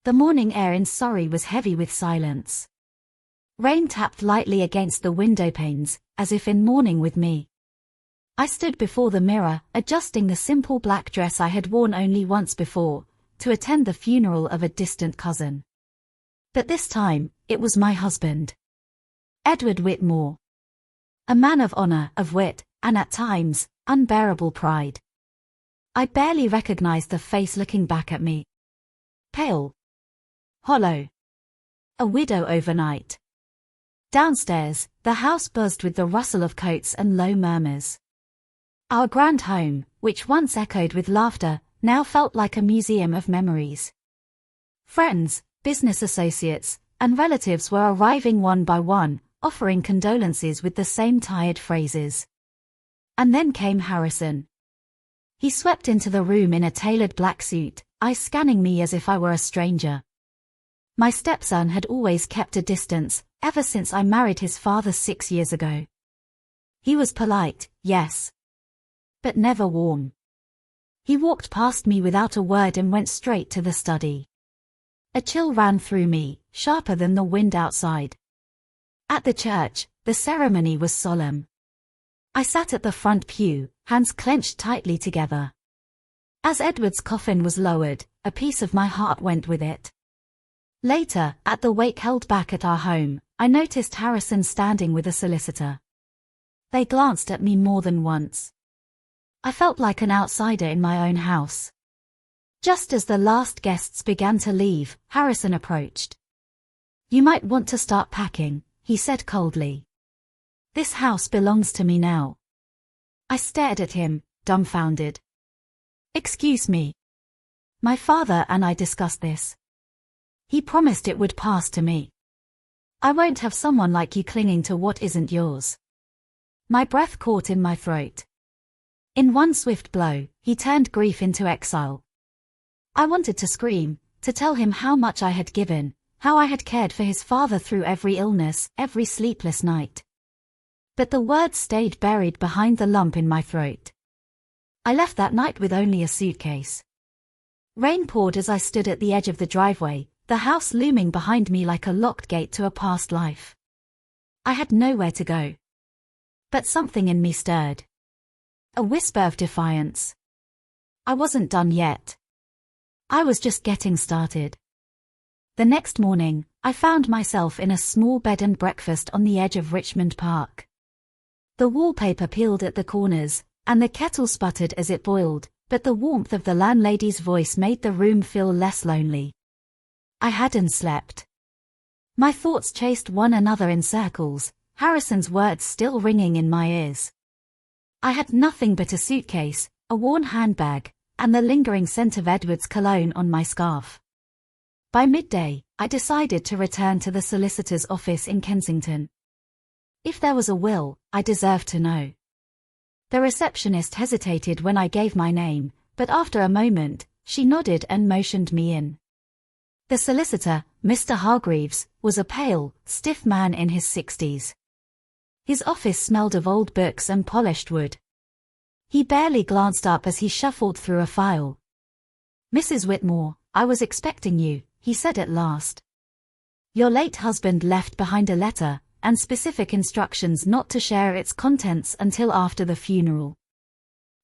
The morning air in Surrey was heavy with silence. Rain tapped lightly against the window panes, as if in mourning with me. I stood before the mirror, adjusting the simple black dress I had worn only once before, to attend the funeral of a distant cousin. But this time, it was my husband. Edward Whitmore. A man of honor, of wit, and at times, unbearable pride. I barely recognized the face looking back at me. Pale. Hollow. A widow overnight. Downstairs, the house buzzed with the rustle of coats and low murmurs. Our grand home, which once echoed with laughter, now felt like a museum of memories. Friends, business associates, and relatives were arriving one by one, offering condolences with the same tired phrases. And then came Harrison. He swept into the room in a tailored black suit, eyes scanning me as if I were a stranger. My stepson had always kept a distance, ever since I married his father 6 years ago. He was polite, yes, but never warm. He walked past me without a word and went straight to the study. A chill ran through me, sharper than the wind outside. At the church, the ceremony was solemn. I sat at the front pew, hands clenched tightly together. As Edward's coffin was lowered, a piece of my heart went with it. Later, at the wake held back at our home, I noticed Harrison standing with a solicitor. They glanced at me more than once. I felt like an outsider in my own house. Just as the last guests began to leave, Harrison approached. "You might want to start packing," he said coldly. "This house belongs to me now." I stared at him, dumbfounded. "Excuse me. My father and I discussed this. He promised it would pass to me. I won't have someone like you clinging to what isn't yours." My breath caught in my throat. In one swift blow, he turned grief into exile. I wanted to scream, to tell him how much I had given, how I had cared for his father through every illness, every sleepless night. But the words stayed buried behind the lump in my throat. I left that night with only a suitcase. Rain poured as I stood at the edge of the driveway, the house looming behind me like a locked gate to a past life. I had nowhere to go. But something in me stirred. A whisper of defiance. I wasn't done yet. I was just getting started. The next morning, I found myself in a small bed and breakfast on the edge of Richmond Park. The wallpaper peeled at the corners, and the kettle sputtered as it boiled, but the warmth of the landlady's voice made the room feel less lonely. I hadn't slept. My thoughts chased one another in circles, Harrison's words still ringing in my ears. I had nothing but a suitcase, a worn handbag, and the lingering scent of Edward's cologne on my scarf. By midday, I decided to return to the solicitor's office in Kensington. If there was a will, I deserved to know. The receptionist hesitated when I gave my name, but after a moment, she nodded and motioned me in. The solicitor, Mr. Hargreaves, was a pale, stiff man in his 60s. His office smelled of old books and polished wood. He barely glanced up as he shuffled through a file. "Mrs. Whitmore, I was expecting you," he said at last. "Your late husband left behind a letter, and specific instructions not to share its contents until after the funeral."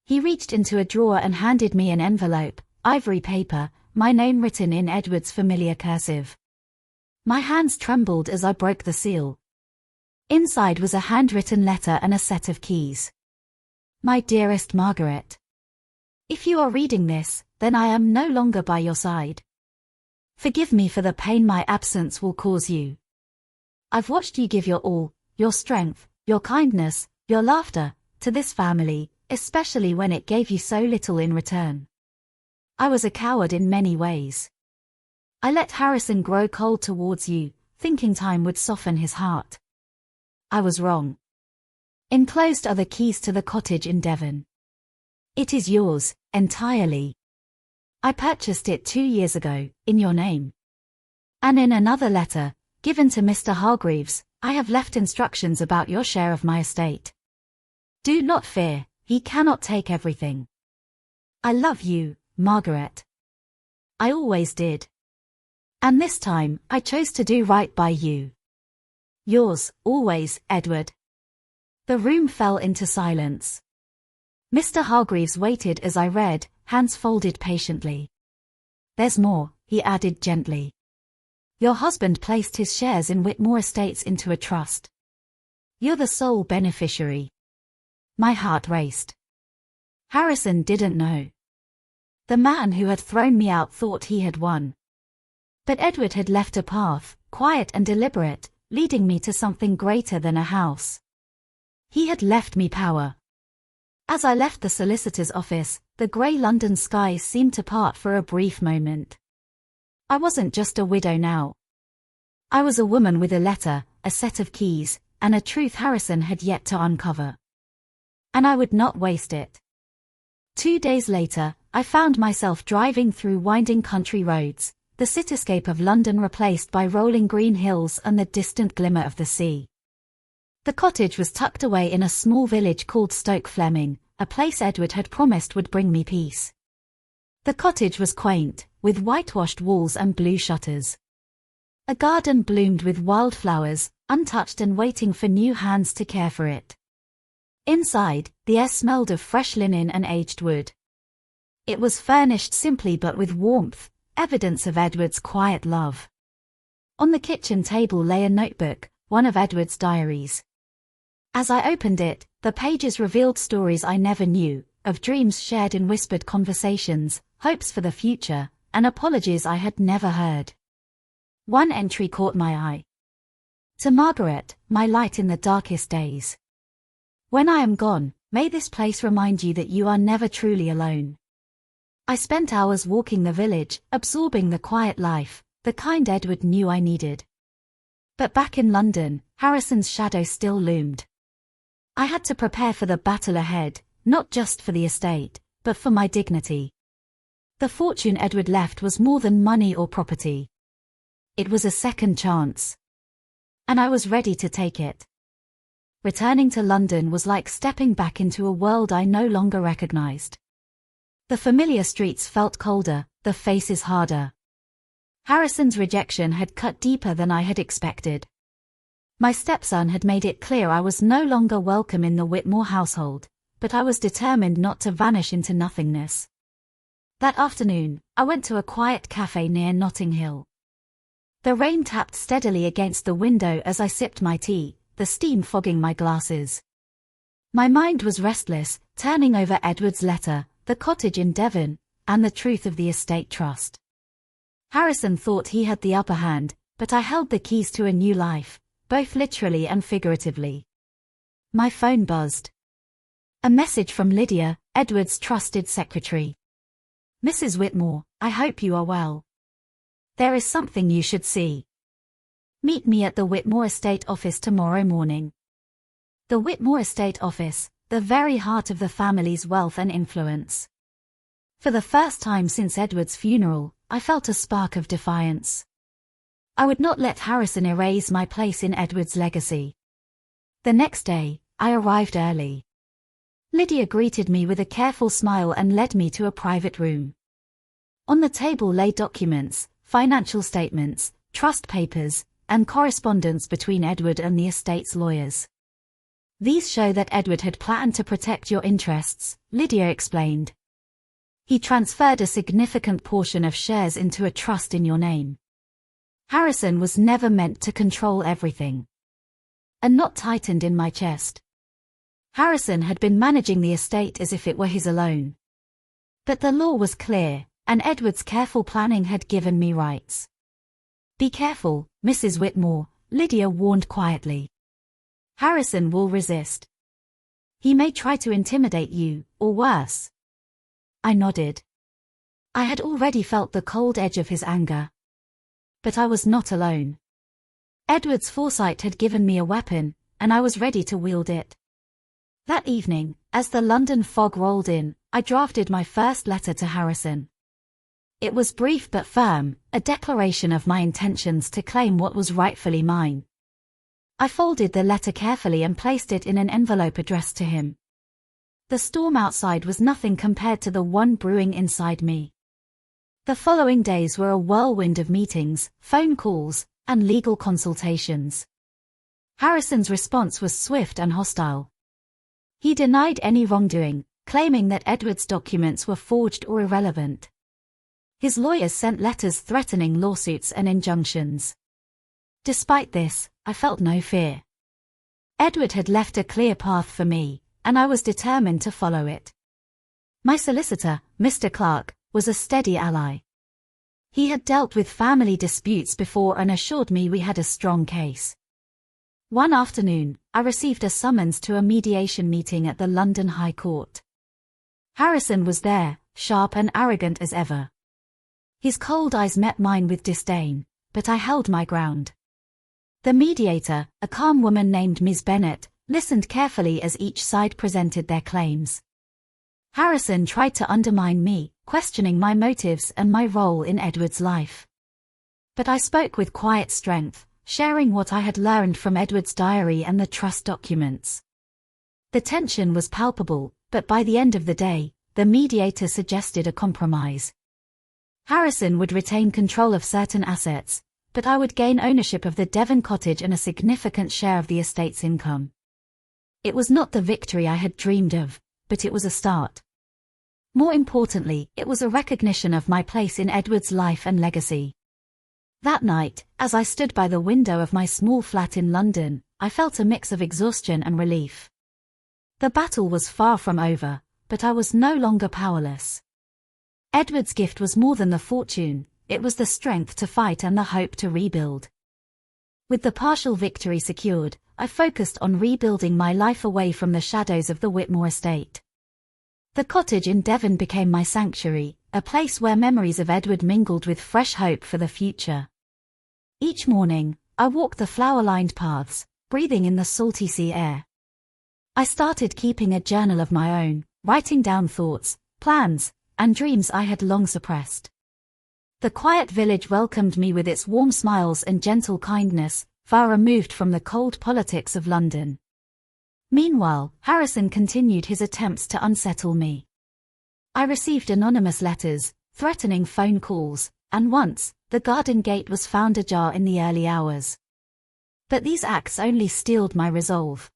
He reached into a drawer and handed me an envelope, ivory paper, my name written in Edward's familiar cursive. My hands trembled as I broke the seal. Inside was a handwritten letter and a set of keys. "My dearest Margaret, if you are reading this, then I am no longer by your side. Forgive me for the pain my absence will cause you. I've watched you give your all, your strength, your kindness, your laughter, to this family, especially when it gave you so little in return. I was a coward in many ways. I let Harrison grow cold towards you, thinking time would soften his heart. I was wrong. Enclosed are the keys to the cottage in Devon. It is yours, entirely. I purchased it 2 years ago, in your name. And in another letter, given to Mr. Hargreaves, I have left instructions about your share of my estate. Do not fear, he cannot take everything. I love you, Margaret. I always did. And this time, I chose to do right by you. Yours, always, Edward. The room fell into silence. Mr. Hargreaves waited as I read, hands folded patiently. There's more, he added gently. Your husband placed his shares in Whitmore Estates into a trust. You're the sole beneficiary. My heart raced. Harrison didn't know. The man who had thrown me out thought he had won. But Edward had left a path, quiet and deliberate, leading me to something greater than a house. He had left me power. As I left the solicitor's office, the grey London skies seemed to part for a brief moment. I wasn't just a widow now. I was a woman with a letter, a set of keys, and a truth Harrison had yet to uncover. And I would not waste it. 2 days later, I found myself driving through winding country roads, the cityscape of London replaced by rolling green hills and the distant glimmer of the sea. The cottage was tucked away in a small village called Stoke Fleming, a place Edward had promised would bring me peace. The cottage was quaint, with whitewashed walls and blue shutters. A garden bloomed with wildflowers, untouched and waiting for new hands to care for it. Inside, the air smelled of fresh linen and aged wood. It was furnished simply but with warmth, evidence of Edward's quiet love. On the kitchen table lay a notebook, one of Edward's diaries. As I opened it, the pages revealed stories I never knew, of dreams shared in whispered conversations, hopes for the future, and apologies I had never heard. One entry caught my eye. To Margaret, my light in the darkest days. When I am gone, may this place remind you that you are never truly alone. I spent hours walking the village, absorbing the quiet life, the kind Edward knew I needed. But back in London, Harrison's shadow still loomed. I had to prepare for the battle ahead, not just for the estate, but for my dignity. The fortune Edward left was more than money or property. It was a second chance. And I was ready to take it. Returning to London was like stepping back into a world I no longer recognized. The familiar streets felt colder, the faces harder. Harrison's rejection had cut deeper than I had expected. My stepson had made it clear I was no longer welcome in the Whitmore household, but I was determined not to vanish into nothingness. That afternoon, I went to a quiet cafe near Notting Hill. The rain tapped steadily against the window as I sipped my tea, the steam fogging my glasses. My mind was restless, turning over Edward's letter, the cottage in Devon, and the truth of the estate trust. Harrison thought he had the upper hand, but I held the keys to a new life, both literally and figuratively. My phone buzzed. A message from Lydia, Edward's trusted secretary. Mrs. Whitmore, I hope you are well. There is something you should see. Meet me at the Whitmore Estate office tomorrow morning. The Whitmore Estate office, the very heart of the family's wealth and influence. For the first time since Edward's funeral, I felt a spark of defiance. I would not let Harrison erase my place in Edward's legacy. The next day, I arrived early. Lydia greeted me with a careful smile and led me to a private room. On the table lay documents, financial statements, trust papers, and correspondence between Edward and the estate's lawyers. These show that Edward had planned to protect your interests, Lydia explained. He transferred a significant portion of shares into a trust in your name. Harrison was never meant to control everything. A knot tightened in my chest. Harrison had been managing the estate as if it were his alone. But the law was clear, and Edward's careful planning had given me rights. Be careful, Mrs. Whitmore, Lydia warned quietly. Harrison will resist. He may try to intimidate you, or worse. I nodded. I had already felt the cold edge of his anger. But I was not alone. Edward's foresight had given me a weapon, and I was ready to wield it. That evening, as the London fog rolled in, I drafted my first letter to Harrison. It was brief but firm, a declaration of my intentions to claim what was rightfully mine. I folded the letter carefully and placed it in an envelope addressed to him. The storm outside was nothing compared to the one brewing inside me. The following days were a whirlwind of meetings, phone calls, and legal consultations. Harrison's response was swift and hostile. He denied any wrongdoing, claiming that Edward's documents were forged or irrelevant. His lawyers sent letters threatening lawsuits and injunctions. Despite this, I felt no fear. Edward had left a clear path for me, and I was determined to follow it. My solicitor, Mr. Clark, was a steady ally. He had dealt with family disputes before and assured me we had a strong case. One afternoon, I received a summons to a mediation meeting at the London High Court. Harrison was there, sharp and arrogant as ever. His cold eyes met mine with disdain, but I held my ground. The mediator, a calm woman named Ms. Bennett, listened carefully as each side presented their claims. Harrison tried to undermine me, questioning my motives and my role in Edward's life. But I spoke with quiet strength, sharing what I had learned from Edward's diary and the trust documents. The tension was palpable, but by the end of the day, the mediator suggested a compromise. Harrison would retain control of certain assets, but I would gain ownership of the Devon cottage and a significant share of the estate's income. It was not the victory I had dreamed of, but it was a start. More importantly, it was a recognition of my place in Edward's life and legacy. That night, as I stood by the window of my small flat in London, I felt a mix of exhaustion and relief. The battle was far from over, but I was no longer powerless. Edward's gift was more than the fortune, it was the strength to fight and the hope to rebuild. With the partial victory secured, I focused on rebuilding my life away from the shadows of the Whitmore estate. The cottage in Devon became my sanctuary, a place where memories of Edward mingled with fresh hope for the future. Each morning, I walked the flower-lined paths, breathing in the salty sea air. I started keeping a journal of my own, writing down thoughts, plans, and dreams I had long suppressed. The quiet village welcomed me with its warm smiles and gentle kindness, far removed from the cold politics of London. Meanwhile, Harrison continued his attempts to unsettle me. I received anonymous letters, threatening phone calls, and once, the garden gate was found ajar in the early hours. But these acts only steeled my resolve.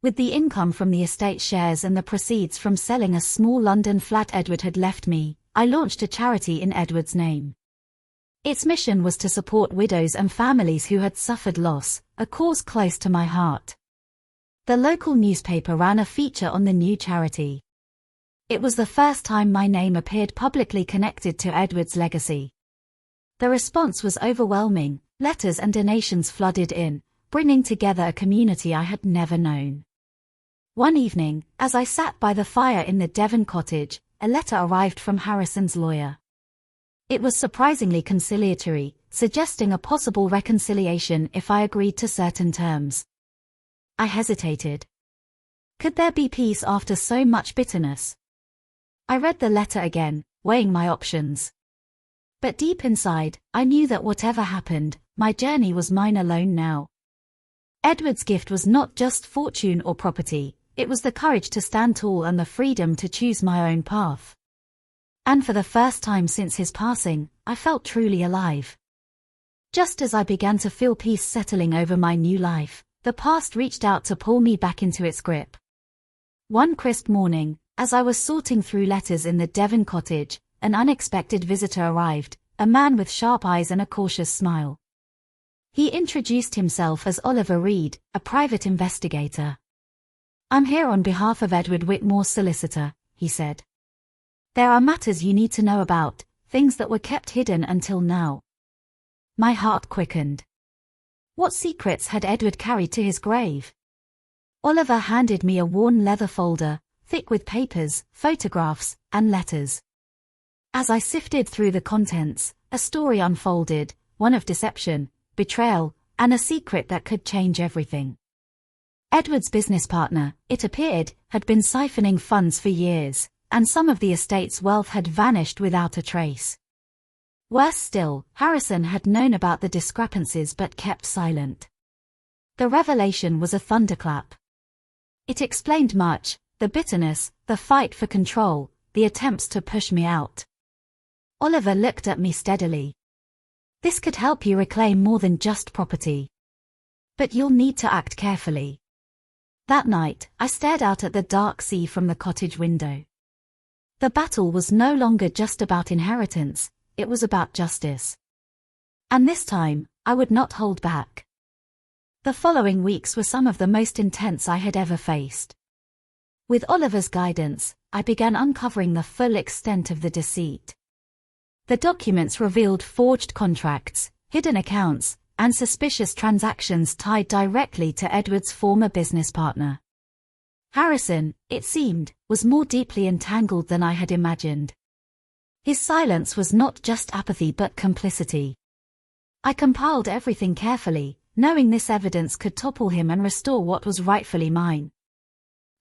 With the income from the estate shares and the proceeds from selling a small London flat Edward had left me, I launched a charity in Edward's name. Its mission was to support widows and families who had suffered loss, a cause close to my heart. The local newspaper ran a feature on the new charity. It was the first time my name appeared publicly connected to Edward's legacy. The response was overwhelming, letters and donations flooded in, bringing together a community I had never known. One evening, as I sat by the fire in the Devon cottage, a letter arrived from Harrison's lawyer. It was surprisingly conciliatory, suggesting a possible reconciliation if I agreed to certain terms. I hesitated. Could there be peace after so much bitterness? I read the letter again, weighing my options. But deep inside, I knew that whatever happened, my journey was mine alone now. Edward's gift was not just fortune or property, it was the courage to stand tall and the freedom to choose my own path. And for the first time since his passing, I felt truly alive. Just as I began to feel peace settling over my new life, the past reached out to pull me back into its grip. One crisp morning, as I was sorting through letters in the Devon cottage, an unexpected visitor arrived, a man with sharp eyes and a cautious smile. He introduced himself as Oliver Reed, a private investigator. "I'm here on behalf of Edward Whitmore's solicitor," he said. "There are matters you need to know about, things that were kept hidden until now." My heart quickened. What secrets had Edward carried to his grave? Oliver handed me a worn leather folder, thick with papers, photographs, and letters. As I sifted through the contents, a story unfolded, one of deception, betrayal, and a secret that could change everything. Edward's business partner, it appeared, had been siphoning funds for years, and some of the estate's wealth had vanished without a trace. Worse still, Harrison had known about the discrepancies but kept silent. The revelation was a thunderclap. It explained much, the bitterness, the fight for control, the attempts to push me out. Oliver looked at me steadily. This could help you reclaim more than just property. But you'll need to act carefully. That night, I stared out at the dark sea from the cottage window. The battle was no longer just about inheritance, it was about justice. And this time, I would not hold back. The following weeks were some of the most intense I had ever faced. With Oliver's guidance, I began uncovering the full extent of the deceit. The documents revealed forged contracts, hidden accounts, and suspicious transactions tied directly to Edward's former business partner. Harrison, it seemed, was more deeply entangled than I had imagined. His silence was not just apathy but complicity. I compiled everything carefully, knowing this evidence could topple him and restore what was rightfully mine.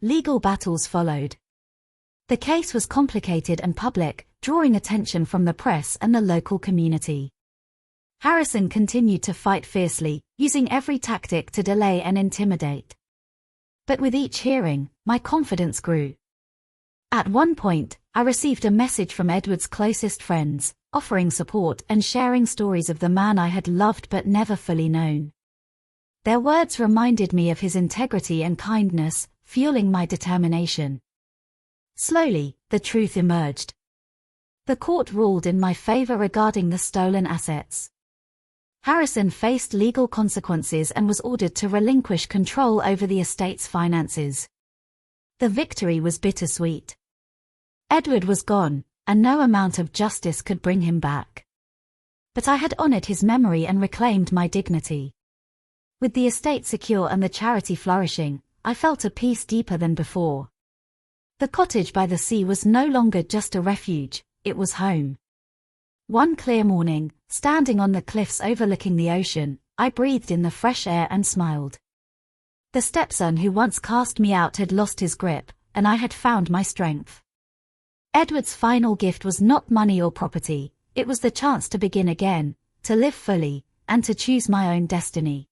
Legal battles followed. The case was complicated and public, drawing attention from the press and the local community. Harrison continued to fight fiercely, using every tactic to delay and intimidate. But with each hearing, my confidence grew. At one point, I received a message from Edward's closest friends, offering support and sharing stories of the man I had loved but never fully known. Their words reminded me of his integrity and kindness, fueling my determination. Slowly, the truth emerged. The court ruled in my favor regarding the stolen assets. Harrison faced legal consequences and was ordered to relinquish control over the estate's finances. The victory was bittersweet. Edward was gone, and no amount of justice could bring him back. But I had honored his memory and reclaimed my dignity. With the estate secure and the charity flourishing, I felt a peace deeper than before. The cottage by the sea was no longer just a refuge, it was home. One clear morning, standing on the cliffs overlooking the ocean, I breathed in the fresh air and smiled. The stepson who once cast me out had lost his grip, and I had found my strength. Edward's final gift was not money or property, it was the chance to begin again, to live fully, and to choose my own destiny.